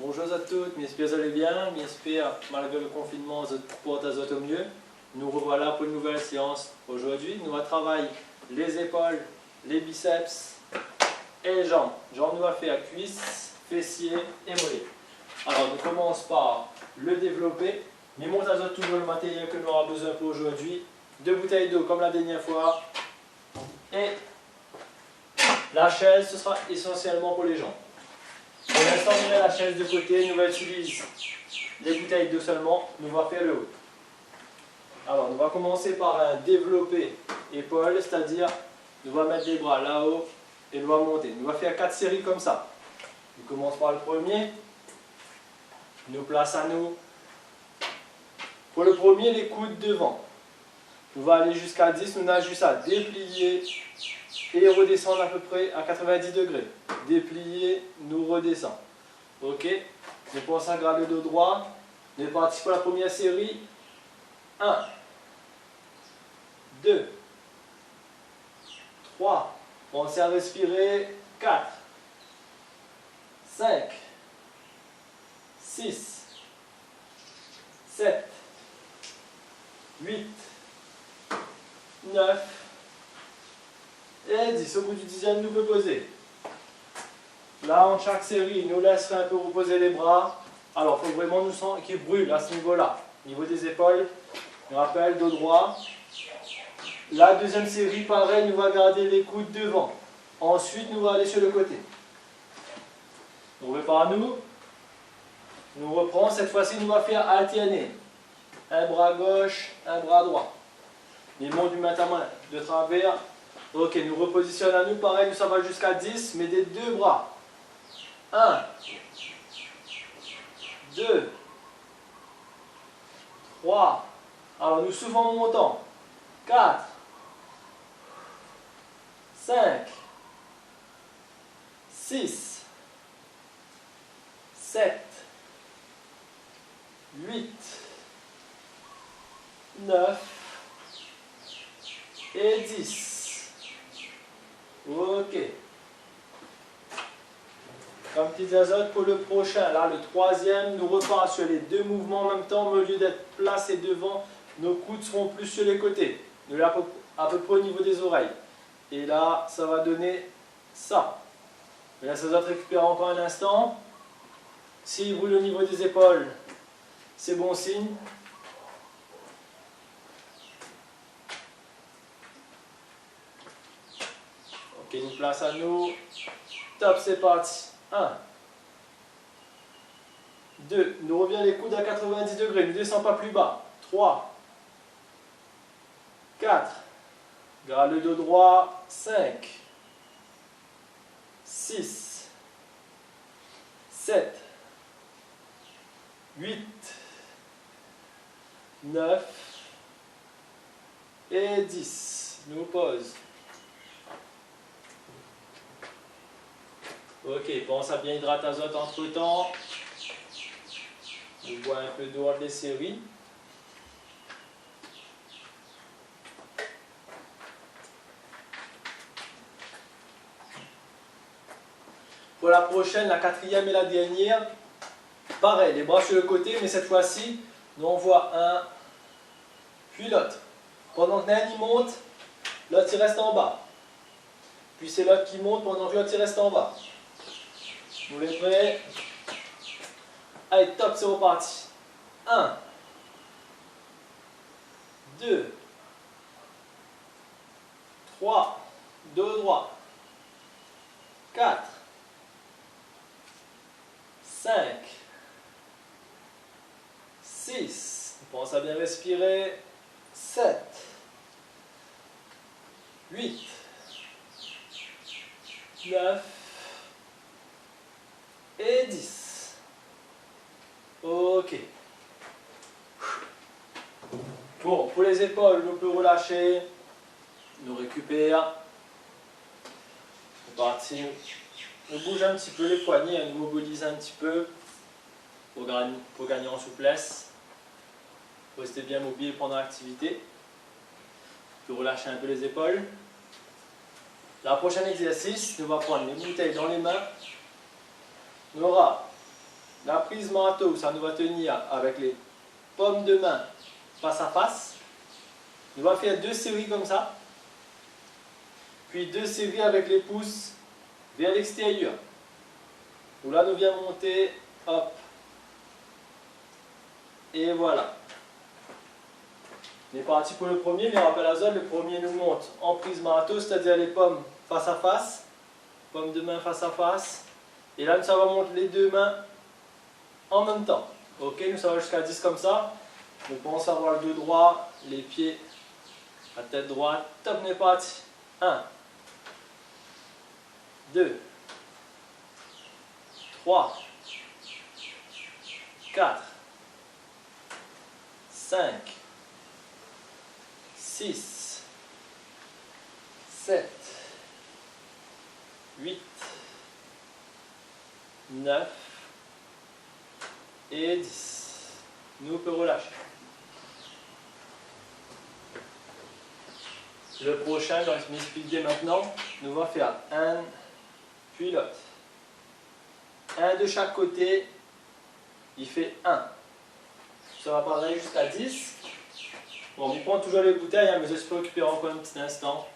Bonjour à tous, j'espère que vous allez bien, j'espère malgré le confinement vous portez au mieux. Nous revoilà pour une nouvelle séance aujourd'hui. Nous allons travailler les épaules, les biceps et les jambes. Jambes, nous allons faire cuisses, fessiers et mollets. Alors, nous commençons par le développer. Mais montre à toujours le matériel que nous aurons besoin pour aujourd'hui. 2 bouteilles d'eau comme la dernière fois. Et la chaise, ce sera essentiellement pour les jambes. Pour l'instant, on met la chaise de côté, nous allons utiliser les bouteilles d'eau seulement, nous allons faire le haut. Alors, nous allons commencer par un développé épaule, c'est-à-dire, nous allons mettre les bras là-haut et nous allons monter. Nous allons faire 4 séries comme ça. On commence par le premier, nous place à nous. Pour le premier, les coudes devant. Nous allons aller jusqu'à 10, nous avons juste à déplier et redescendre à peu près à 90 degrés. Déplier, nous redescend. Ok, nous pensons à garder le dos droit. On est parti pour la première série. 1, 2, 3, pensez à respirer. 4, 5, 6, 7, 8, 9 et 10. Au bout du 10e, nous pouvons poser. Là, en chaque série, nous laisserons un peu reposer les bras. Alors, il faut vraiment nous sentir qu'il brûle à ce niveau-là. Au niveau des épaules, je rappelle, dos droit. La deuxième série, pareil, nous allons garder les coudes devant. Ensuite, nous allons aller sur le côté. On prépare nous. Nous reprenons. Cette fois-ci, nous allons faire alterner. Un bras gauche, un bras droit. Les monts du main à main de travers. Ok, nous repositionnons à nous. Pareil, nous ça va jusqu'à 10, mais des 2 bras. 1, 2, 3. Alors, nous soufflons en montant. 4, 5, 6, 7, 8, 9 et 10. Ok. Comme petits azotes pour le prochain. Là, le troisième, nous repart sur les 2 mouvements en même temps. Mais au lieu d'être placés devant, nos coudes seront plus sur les côtés. Nous à peu près au niveau des oreilles. Et là, ça va donner ça. Mais là, ça doit récupérer encore un instant. S'il brûle au niveau des épaules, c'est bon signe. Ok, nous place à nous. Top, c'est parti. 1, 2, nous revient les coudes à 90 degrés, ne descend pas plus bas. 3, 4, garde le dos droit. 5, 6, 7, 8, 9 et 10. Nous pose. Ok, pense à bien hydrater azote entre temps. On boit un peu d'eau des séries. Pour la prochaine, la 4e et la dernière, pareil, les bras sur le côté, mais cette fois-ci, nous envoie un, puis l'autre. Pendant que l'un il monte, l'autre il reste en bas. Puis c'est l'autre qui monte pendant que l'autre il reste en bas. Vous les prêts? Allez, top, c'est reparti. 1, 2, 3, dos droit. 4, 5, 6, on pense à bien respirer. 7, 8, 9 et 10. Ok. Bon, pour les épaules, nous pouvons relâcher. Nous récupère. C'est parti. On bouge un petit peu les poignets, nous mobilise un petit peu pour gagner en souplesse. Restez bien mobile pendant l'activité. On peut relâcher un peu les épaules. La prochaine exercice, nous allons prendre les bouteilles dans les mains. On aura La prise manteau, ça nous va tenir avec les paumes de main face à face. On va faire 2 séries comme ça. Puis 2 séries avec les pouces vers l'extérieur. Où là, nous vient monter, hop. Et voilà. On est parti pour le premier, mais rappel à zone, le premier nous monte en prise manteau, c'est-à-dire les paumes face à face. Paumes de main face à face. Et là, ça va monter les 2 mains en même temps. Ok, nous ça va jusqu'à 10 comme ça. Donc on commence à avoir le dos droit, les pieds, la tête droite. Top, on est parti. 1, 2, 3, 4, 5, 6, 7, 8, 9 et 10. Nous pouvons relâcher. Le prochain, je vais m'expliquer maintenant. Nous allons faire un, puis l'autre. Un de chaque côté, il fait 1. Ça va pas aller jusqu'à 10. Bon, on prend toujours les bouteilles, hein, mais je vais se préoccuper encore un petit instant.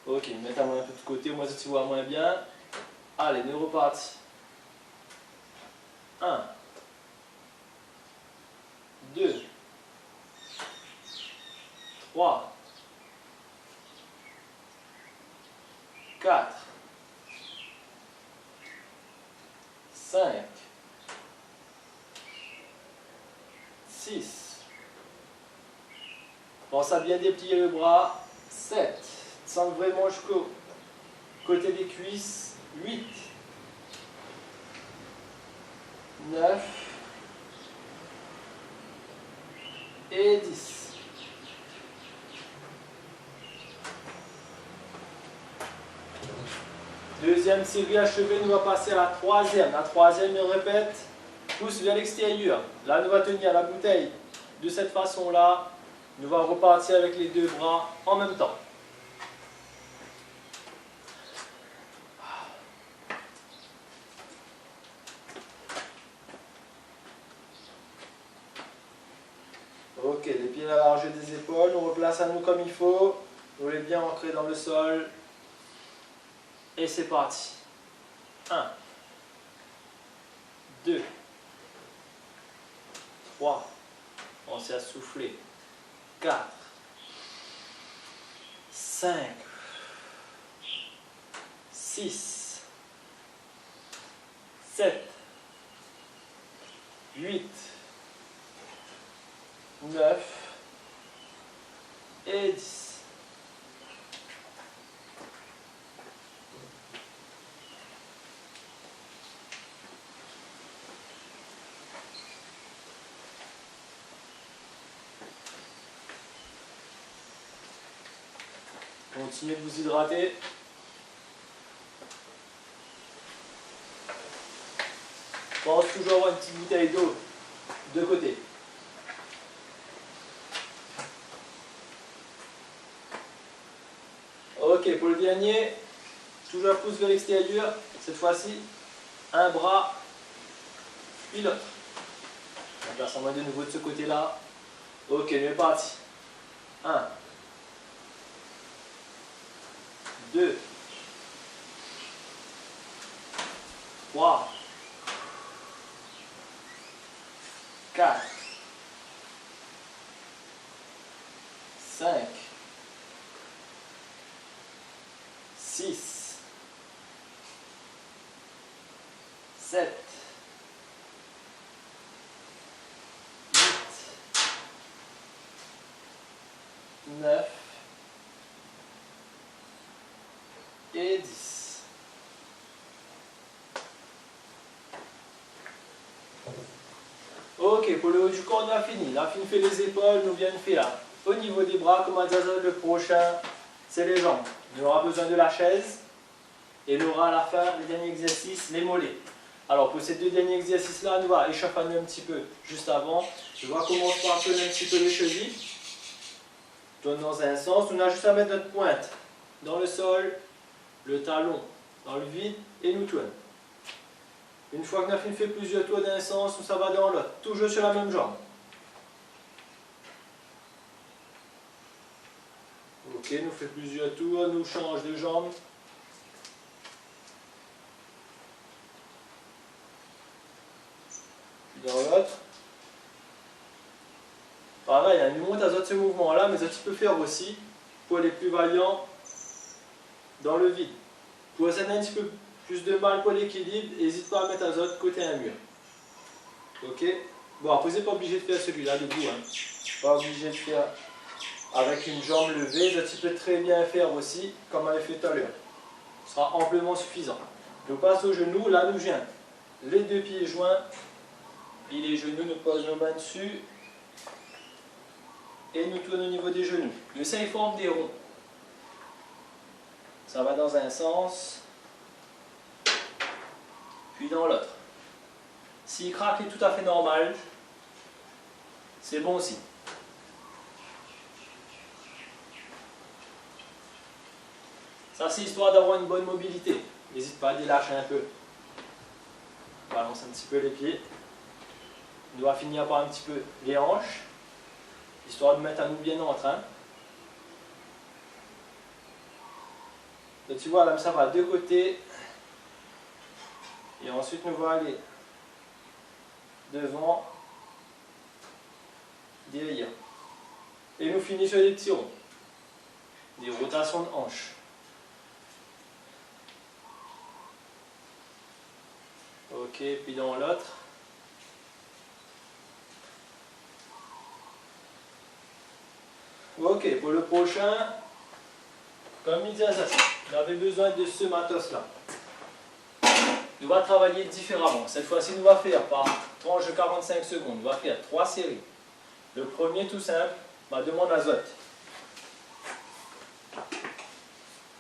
Ok, mettez un peu de côté, moi si tu vois moins bien. Allez, nous repartis. 1, 2, 3, 4, 5, 6. Pense à bien déplier le bras. 7. Descendre vraiment jusqu'au côté des cuisses. 8. 9. Et 10. Deuxième série achevée, nous va passer à la troisième. La troisième, on répète, pouce vers l'extérieur. Là, nous va tenir la bouteille de cette façon-là. Nous va repartir avec les 2 bras en même temps. Ok, les pieds à la largeur des épaules, on replace à nous comme il faut. On les bien ancrés dans le sol. Et c'est parti. 1, 2, 3, pensez à souffler. 4, 5, 6, 7, 8, 9 et 10. Continuez de vous hydrater. Pense toujours avoir une petite bouteille d'eau de côté. Ok, pour le dernier, toujours un pouce vers l'extérieur. Cette fois-ci, un bras, puis l'autre. On place en main de nouveau de ce côté-là. Ok, on est parti. 1, 2, 3, 4, 5, 6, 7, 8, 9 et 10. Ok, pour le haut du corps, on a fini. Là, on fait les épaules, nous vient de faire. Au niveau des bras, comme on dit, le prochain, c'est les jambes. On aura besoin de la chaise et on aura à la fin, le dernier exercice, les mollets. Alors, pour ces 2 derniers exercices-là, on va échauffer un petit peu juste avant. Je vais commencer par appeler un petit peu les chevilles. Tourne dans un sens. On a juste à mettre notre pointe dans le sol, le talon dans le vide et nous tourne. Une fois que nous avons fait plusieurs tours d'un sens, ça va dans l'autre, toujours sur la même jambe. Ok, nous fait plusieurs tours, nous change de jambe. Puis dans l'autre. Pareil, il nous montre à ce mouvement-là, mais ça tu peux faire aussi pour les plus vaillants dans le vide. Pour ça un petit peu plus de mal pour l'équilibre, n'hésite pas à mettre à autres côté un mur. Ok? Bon, après, vous n'êtes pas obligé de faire celui-là debout. Hein. Pas obligé de faire avec une jambe levée. Ça, tu peux très bien faire aussi, comme on avait fait tout à l'heure. Ce sera amplement suffisant. Nous passe au genou, là nous joignons les deux pieds joints, puis les genoux, nous posons nos mains dessus, et nous tournons au niveau des genoux. Le sein forme des ronds. Ça va dans un sens, puis dans l'autre. S'il craque est tout à fait normal, c'est bon aussi. Ça, c'est histoire d'avoir une bonne mobilité. N'hésite pas à délâcher un peu. Balance un petit peu les pieds. On doit finir par un petit peu les hanches, histoire de mettre à nous bien en train. Donc, tu vois, là, ça va de côté. Et ensuite, nous allons aller devant, derrière. Et nous finissons sur des petits ronds. Des rotations de hanches. Ok, puis dans l'autre. Ok, pour le prochain, comme il disait ça, on avait besoin de ce matos-là. On va travailler différemment. Cette fois-ci, on va faire par tranche de 45 secondes. On va faire 3 séries. Le premier, tout simple, ma demande à Zot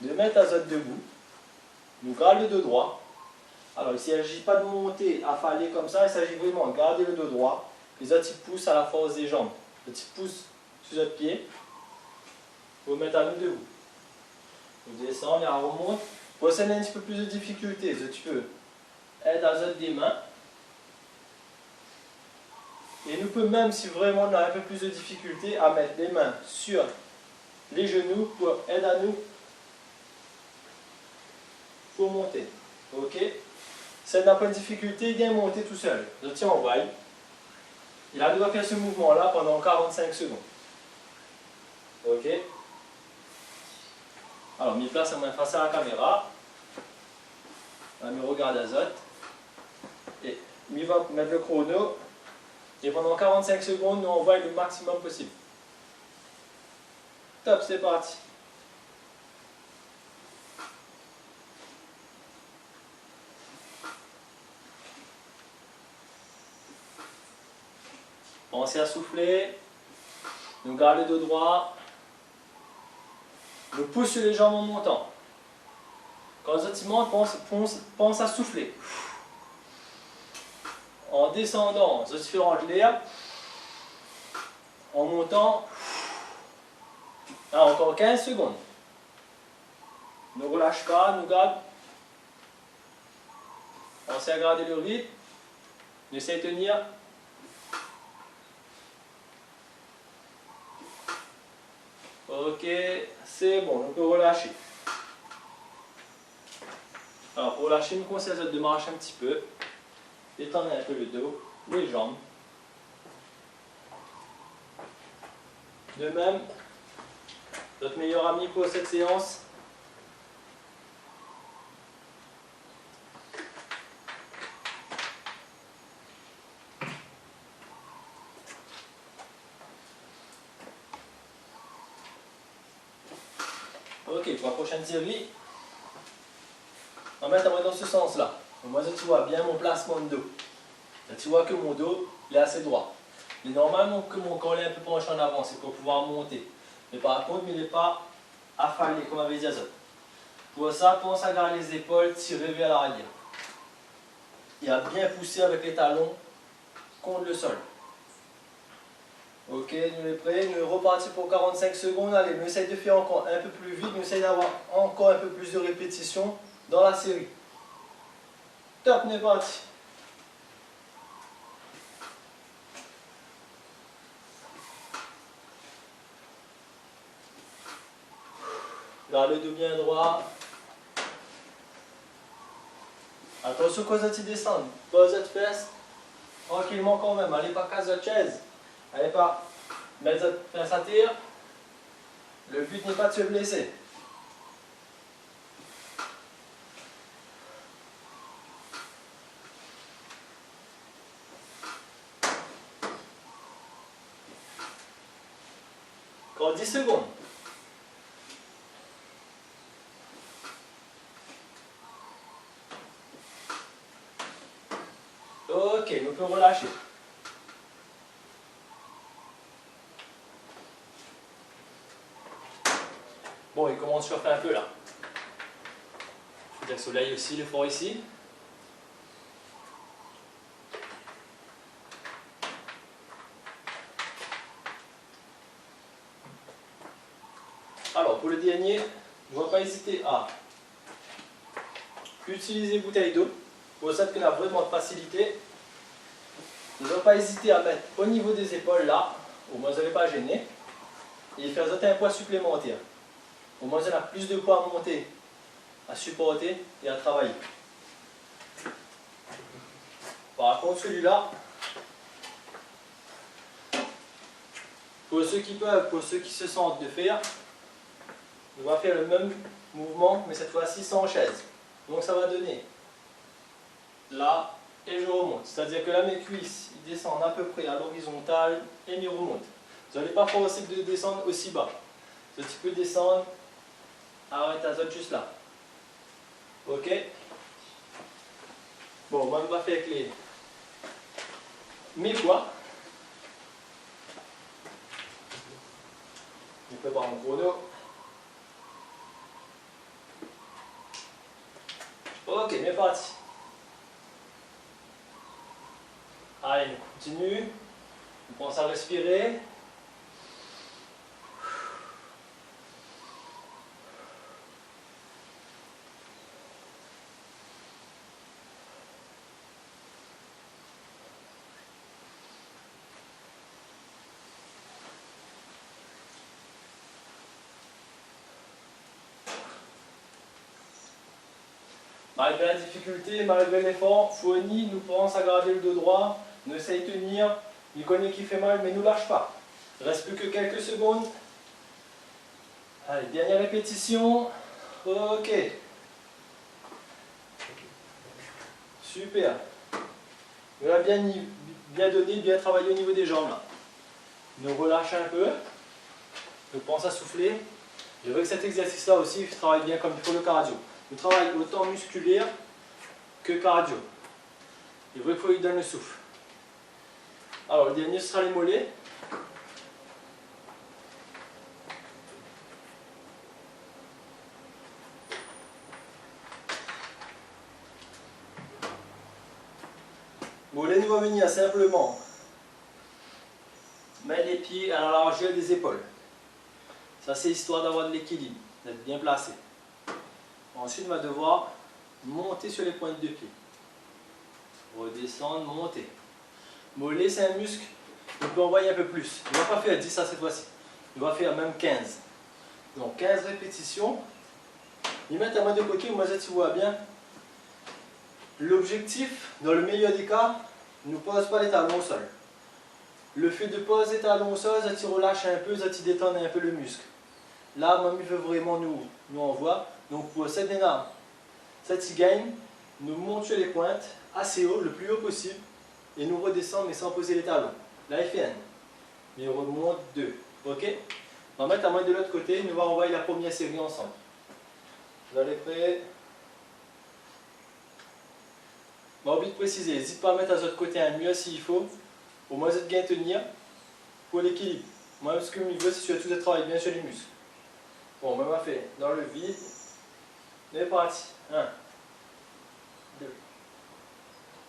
de mettre à Zot debout. Nous gardons le dos droit. Alors, il ne s'agit pas de monter affalé comme ça, il s'agit vraiment de garder le dos droit. Les autres, ils poussent à la force des jambes. Les petits pouces sur votre pied. Vous mettre à nous debout. Vous descendez et on remonte. Pour ça, il y a un petit peu plus de difficulté. Tu peux aider à zot des mains. Et nous pouvons même, si vraiment on a un peu plus de difficulté, à mettre les mains sur les genoux pour aider à nous pour monter. Ok? Si on n'a pas de difficulté, il vient monter tout seul. Je tiens en voile. Il a doit faire ce mouvement-là pendant 45 secondes. Ok? Alors, mes place à main face à la caméra. On me regarde à Zot. Et il va mettre le chrono. Et pendant 45 secondes, nous envoie le maximum possible. Top, c'est parti. Pensez à souffler. Nous gardons le dos droit. Nous poussons les jambes en montant. Quand vous monte, pense à souffler. En descendant, vous faites rentrer l'air. En montant. Ah, encore 15 secondes. Ne relâche pas, nous garde. Pensez à garder le rythme. Essayez de tenir. Ok, c'est bon, on peut relâcher. Alors pour relâcher, nous conseille de marcher un petit peu. Détendre un peu le dos, les jambes. De même, notre meilleur ami pour cette séance. Ok, pour la prochaine série, on va mettre dans ce sens-là. Moi, tu vois bien mon placement de dos. Là, tu vois que mon dos il est assez droit. Mais normalement, que mon corps est un peu penché en avant, c'est pour pouvoir monter. Mais par contre, il n'est pas affalé, comme avait dit Azot. Pour ça, pense à garder les épaules tirées vers l'arrière. Et à bien pousser avec les talons contre le sol. Ok, nous sommes prêts, nous repartons pour 45 secondes. Allez, nous essayons de faire encore un peu plus vite, nous essayons d'avoir encore un peu plus de répétitions dans la série. Top, on est parti. Garde le dos bien droit. Attention quand vous descendez. Pose votre fesse. Tranquillement quand même. Allez pas casser votre chaise. Allez pas mettre votre fesse à tir. Le but n'est pas de se blesser. Encore 10 secondes. Ok, nous pouvons relâcher. Bon, il commence à chauffer un peu là. Je veux dire le soleil aussi, l'effort ici. Alors, pour le dernier, ne va pas hésiter à utiliser bouteille d'eau. Pour ça qu'on a vraiment de facilité. Ne va pas hésiter à mettre au niveau des épaules là, au moins vous n'allez pas gêner, et faire sauter un poids supplémentaire. Au moins vous avez plus de poids à monter, à supporter et à travailler. Par contre celui-là, pour ceux qui peuvent, pour ceux qui se sentent de faire, on va faire le même mouvement, mais cette fois-ci sans chaise. Donc ça va donner là et je remonte. C'est-à-dire que là mes cuisses ils descendent à peu près à l'horizontale et ils remontent. Vous n'allez pas forcer de descendre aussi bas. Un petit peu descendre, arrête ta zone juste là. Ok? Bon, moi on va faire avec mes poids. Je prépare mon chrono. Ok, mais parti. Allez, on continue. On pense à respirer. Malgré la difficulté, malgré l'effort, Fouani nous pense à garder le dos droit, nous essaye de tenir, il connaît qu'il fait mal mais ne nous lâche pas. Il ne reste plus que quelques secondes. Allez, dernière répétition. Ok. Super. On a bien donné, bien travaillé au niveau des jambes là. Nous relâche un peu. Nous pense à souffler. Je veux que cet exercice là aussi travaille bien comme il faut le cardio. Nous travaillons autant musculaire que cardio. Il faut qu'il donne le souffle. Alors le dernier ce sera les mollets. Mollets, nous va venir simplement mettre les pieds à la largeur des épaules. Ça c'est histoire d'avoir de l'équilibre, d'être bien placé. Ensuite on va devoir monter sur les pointes de pied. Redescendre, monter. Mollet c'est un muscle, on peut envoyer un peu plus. On ne va pas faire 10 à cette fois-ci. On va faire même 15. Donc 15 répétitions. Ils mettent la main de côté, moi ça tu vois bien. L'objectif, dans le meilleur des cas, ne pose pas les talons au sol. Le fait de poser les talons au sol, ça tu relâches un peu, ça tu détends un peu le muscle. Là, mamie veut vraiment nous envoie. Donc pour cette énorme, ça tu gagne, nous montons sur les pointes assez haut, le plus haut possible, et nous redescendons mais sans poser les talons. Là il fait 1. Mais on remonte 2. Ok? On va mettre la main de l'autre côté, nous allons envoyer la première série ensemble. Vous allez prêts? On va oublier de préciser, n'hésite pas à mettre à l'autre côté un mur s'il faut. Au moins, c'est bien tenir pour l'équilibre. Moi, ce que je veux, c'est surtout de travailler bien sur les muscles. Bon, on va faire dans le vide. On est parti. 1, 2,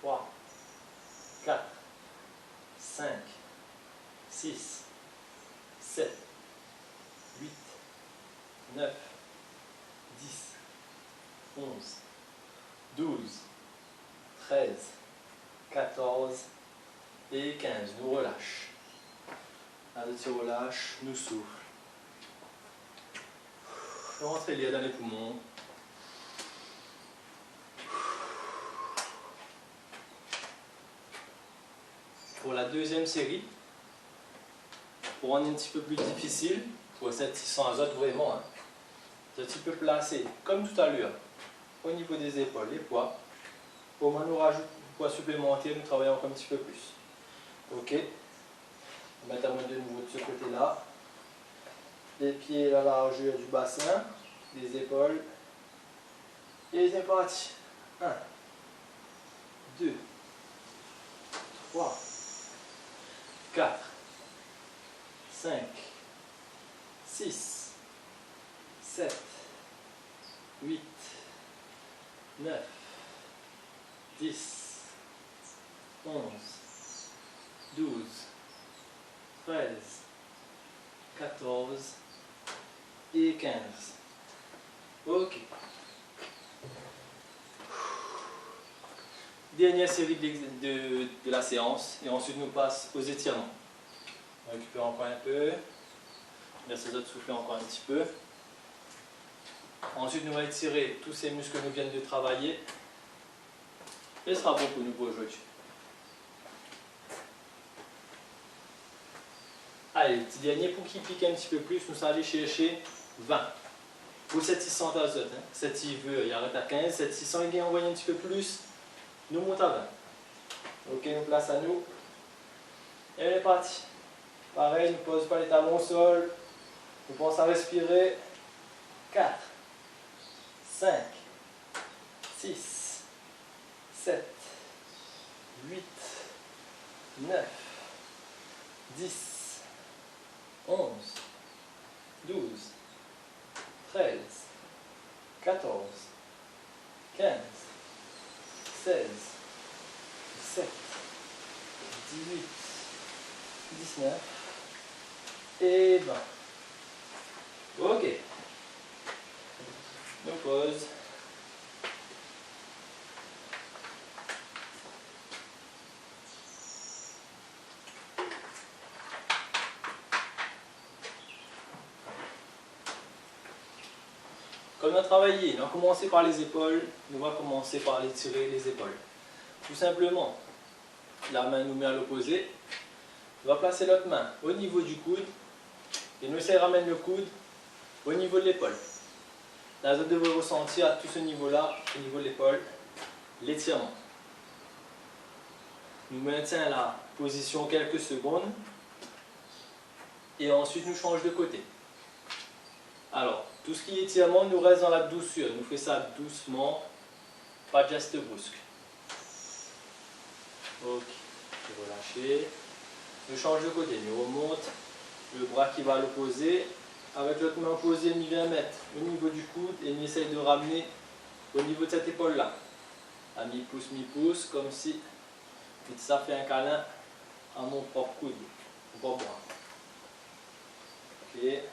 3, 4, 5, 6, 7, 8, 9, 10, 11, 12, 13, 14 et 15. Nous relâche. Azote relâche, nous souffle. Rentrez l'air dans les poumons. Pour la deuxième série, pour rendre un petit peu plus difficile, pour cette 600 azote vraiment, hein, tu peux placer, comme tout à l'heure, au niveau des épaules, les poids. Au moins, nous rajoutons du poids supplémentaire, nous travaillons encore un petit peu plus. Ok. On va mettre à de nouveau de ce côté-là. Les pieds à la largeur du bassin, les épaules. Et c'est parti. 1, 2, 3, 4, 5, 6, 7, 8, 9, 10, 11, 12, 13, 14 et 15. Ok. Dernière série de la séance et ensuite nous passe aux étirements. On récupère encore un peu. Laisse les autres souffler encore un petit peu. Ensuite nous allons étirer tous ces muscles que nous venons de travailler. Et ce sera bon pour nous pour aujourd'hui. Allez, le petit dernier pour qu'il pique un petit peu plus, nous allons aller chercher 20. Pour cette 600 azote, hein. Cette il veut, il arrête à 15. Cette 600 il vient envoyer un petit peu plus, nous monte à 20. Ok, nous place à nous. Et on est parti. Pareil, ne pose pas les talons au sol. Nous pensons à respirer. 4, 5, 6, 7, 8, 9, 10, 11, 12, 13, 14, 15, 16, 17, 18, 19 et 20. Ok. Nous pause. Comme on a travaillé, on a commencé par les épaules, nous allons commencer par étirer les épaules. Tout simplement, la main nous met à l'opposé. On va placer l'autre main au niveau du coude et nous essayons de ramener le coude au niveau de l'épaule. Là, vous devez ressentir à tout ce niveau-là, au niveau de l'épaule, l'étirement. Nous maintenons la position quelques secondes et ensuite nous changeons de côté. Alors, tout ce qui est étirement nous reste dans la douceur. Nous faisons ça doucement, pas de geste brusque. Ok, relâchez. Nous changeons de côté, nous remonte, le bras qui va à l'opposé. Avec l'autre main opposée, nous vient mettre au niveau du coude et nous essaye de ramener au niveau de cette épaule-là. À mi-pouce, comme si ça fait un câlin à mon propre coude, mon propre bras. Ok.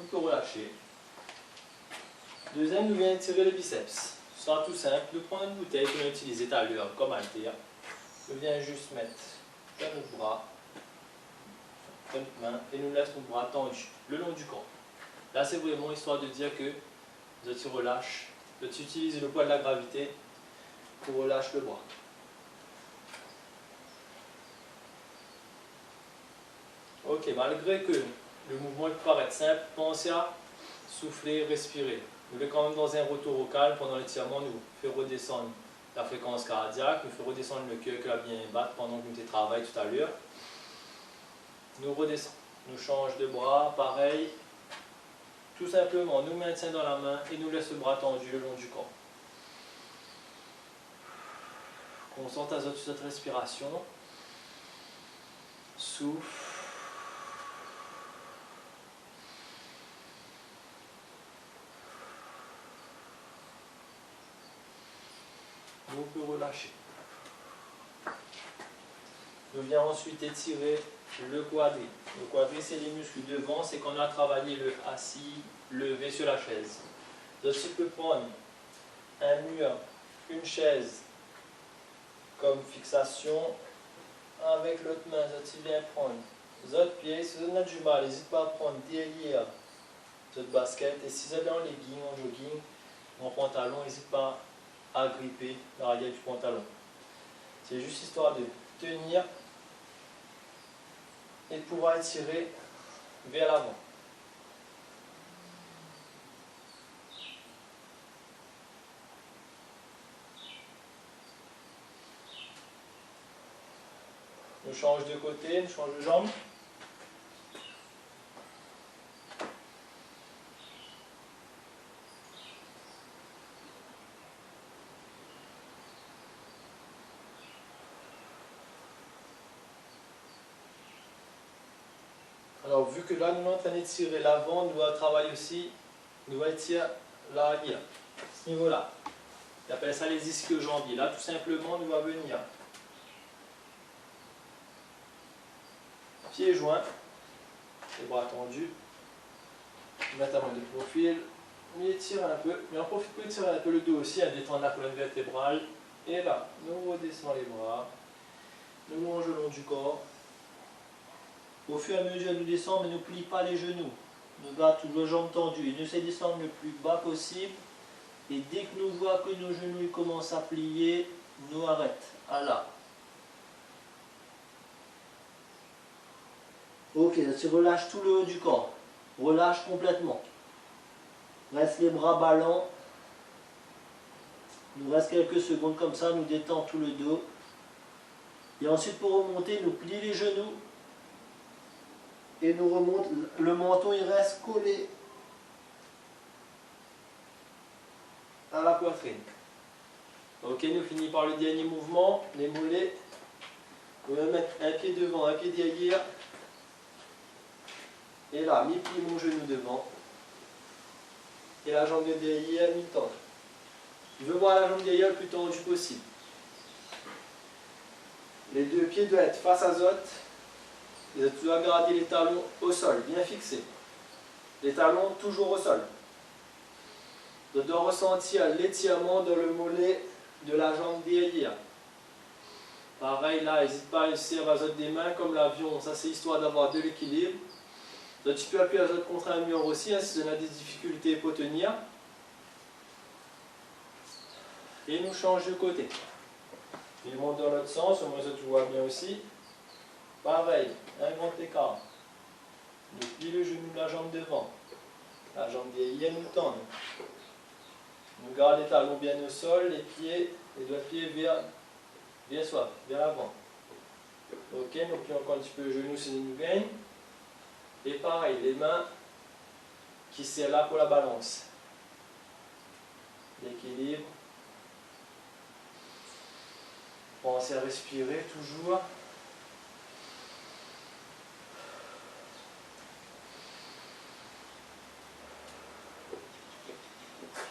On peut relâcher. Deuxième, nous vient tirer les biceps. Ce sera tout simple. Nous prenons une bouteille qu'on a utilisée tout à l'heure comme haltère. Je viens juste mettre dans notre bras, dans notre main, et nous laisse nos bras tendus le long du corps. Là, c'est vraiment histoire de dire que tu relâches, tu utilises le poids de la gravité pour relâcher le bras. Ok, malgré que le mouvement peut paraître simple, pensez à souffler, respirer. Nous le quand même dans un retour au calme pendant l'étirement, nous fait redescendre la fréquence cardiaque, nous fait redescendre le cœur qui va bien battre pendant que nous travaillons tout à l'heure. Nous redescendons, nous changeons de bras, pareil. Tout simplement, nous maintenons dans la main et nous laisse le bras tendu le long du corps. Concentre sur cette respiration. Souffle. On peut relâcher. Nous venons ensuite étirer le quadri. Le quadri, c'est les muscles devant, c'est qu'on a travaillé le assis, levé sur la chaise. Donc, tu peux prendre un mur, une chaise comme fixation. Avec l'autre main, tu viens prendre les autres pieds. Si vous avez du mal, n'hésite pas à prendre derrière votre basket. Et si vous êtes en legging, en jogging, en pantalon, n'hésite pas à gripper l'arrière du pantalon. C'est juste histoire de tenir et de pouvoir étirer vers l'avant. On change de côté, on change de jambe. Alors, vu que là, nous sommes en train d'étirer l'avant, nous allons travailler aussi, nous allons étirer l'arrière, à ce niveau-là. On appelle ça les ischio-jambiers. Là, tout simplement, nous allons venir pieds joints, les bras tendus, mettre la main de profil, on étire un peu, mais on profite pour étirer un peu le dos aussi, à détendre la colonne vertébrale. Et là, nous redescendons les bras, nous longeons le long du corps. Au fur et à mesure, nous descendons, mais ne plie pas les genoux. Nous gardons toujours les jambes tendues et nous essayons de descendre le plus bas possible. Et dès que nous voyons que nos genoux commencent à plier, nous arrêtons. À là. Ok, tu relâches tout le haut du corps. Relâche complètement. Reste les bras ballants. Nous reste quelques secondes comme ça, nous détend tout le dos. Et ensuite, pour remonter, nous plions les genoux. Et nous remonte, le menton il reste collé à la poitrine. Ok, nous finissons par le dernier mouvement, les mollets. On va mettre un pied devant, un pied derrière. Et là, mi-plie mon genou devant. Et la jambe de derrière, mi-tendre. Je veux voir la jambe derrière le plus tendue possible. Les deux pieds doivent être face à Zot. Et tu dois garder les talons au sol, bien fixés. Les talons toujours au sol. Tu dois ressentir l'étirement dans le mollet de la jambe derrière. Pareil là, n'hésite pas à essayer à des mains comme l'avion, ça c'est histoire d'avoir de l'équilibre. Donc tu peux appuyer contre un mur aussi, hein, si tu as des difficultés pour tenir. Et nous change de côté. Il monte dans l'autre sens, au moins ça tu vois bien aussi. Pareil, un grand écart. Nous plions le genou de la jambe devant. La jambe derrière nous tend. Nous gardons les talons bien au sol, les pieds, les doigts de pied vers soi, vers l'avant. Ok, nous plions encore un petit peu le genou si nous gagnons. Et pareil, les mains qui serrent là pour la balance. L'équilibre. Pensez à respirer toujours.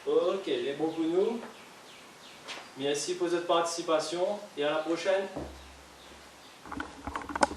Ok, les bons pour nous. Merci pour votre participation et à la prochaine.